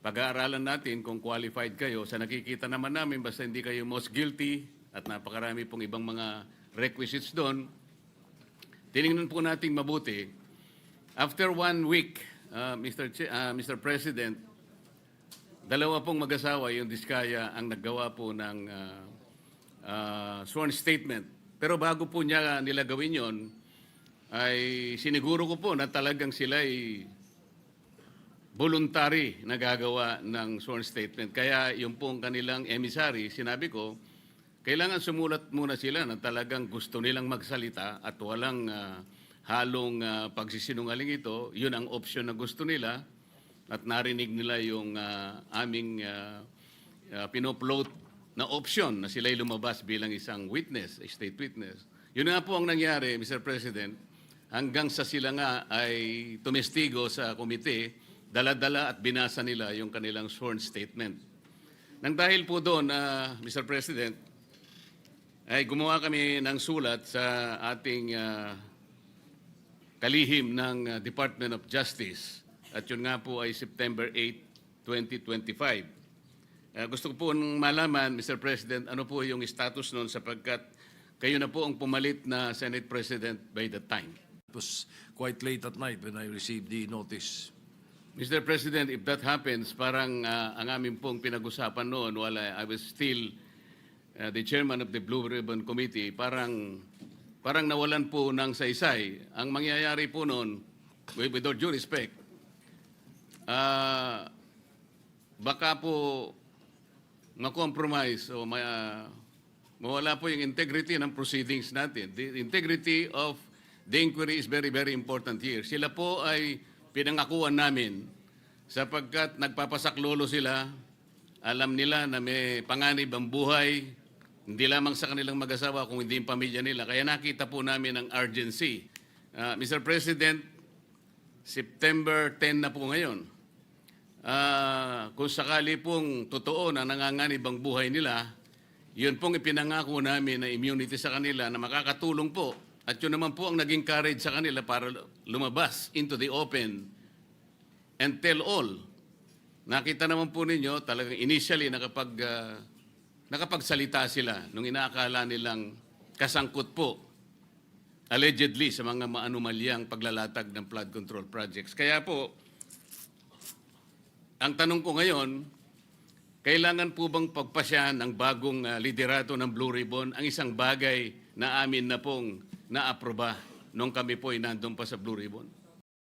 pag-aaralan natin kung qualified kayo. Sa nakikita naman namin, basta hindi kayo most guilty at napakarami pong ibang mga requisites doon, tinignan po natin mabuti. After 1 week, Mr. President, dalawa pong mag-asawa, yung Diskaya, ang naggawa po ng sworn statement. Pero bago po niya nila gawin yon, ay siniguro ko po na talagang sila ay voluntary na gagawa ng sworn statement. Kaya yung pong kanilang emissary, sinabi ko, kailangan sumulat muna sila na talagang gusto nilang magsalita at walang halong pagsisinungaling ito. Yun ang option na gusto nila at narinig nila yung aming pinupload na option na sila'y lumabas bilang isang witness, a state witness. Yun nga po ang nangyari, Mr. President, hanggang sa sila nga ay tumestigo sa komite, dala-dala at binasa nila yung kanilang sworn statement. Nang dahil po doon, Mr. President, ay gumawa kami ng sulat sa ating kalihim ng Department of Justice. At yun nga po ay September 8, 2025. Gusto ko po malaman, Mr. President, ano po yung status noon sapagkat kayo na po ang pumalit na Senate President by that time. It was quite late at night when I received the notice. Mr. President, if that happens, parang ang amin pong pinag-usapan noon while I was still the chairman of the Blue Ribbon Committee, parang nawalan po ng saysay. Ang mangyayari po noon, with all due respect, baka po ma-compromise o mawala po yung integrity ng proceedings natin. The integrity of the inquiry is very, very important here. Sila po ay pinangakuan namin sapagkat nagpapasaklolo sila, alam nila na may panganib ang buhay, hindi lamang sa kanilang mag-asawa kung hindi yung pamilya nila. Kaya nakita po namin ang urgency. Mr. President, September 10 na po ngayon. Kung sakali pong totoo na nanganganib ang buhay nila, yun pong ipinangako namin na immunity sa kanila na makakatulong po. At yun naman po ang naging courage sa kanila para lumabas into the open and tell all. Nakita naman po ninyo, talagang initially nakapagsalita sila nung inaakala nilang kasangkot po, allegedly, sa mga maanumalyang paglalatag ng flood control projects. Kaya po, ang tanong ko ngayon, kailangan po bang pagpasyahan ng bagong liderato ng Blue Ribbon ang isang bagay na amin na pong naaproba nung kami po ay nandun pa sa Blue Ribbon?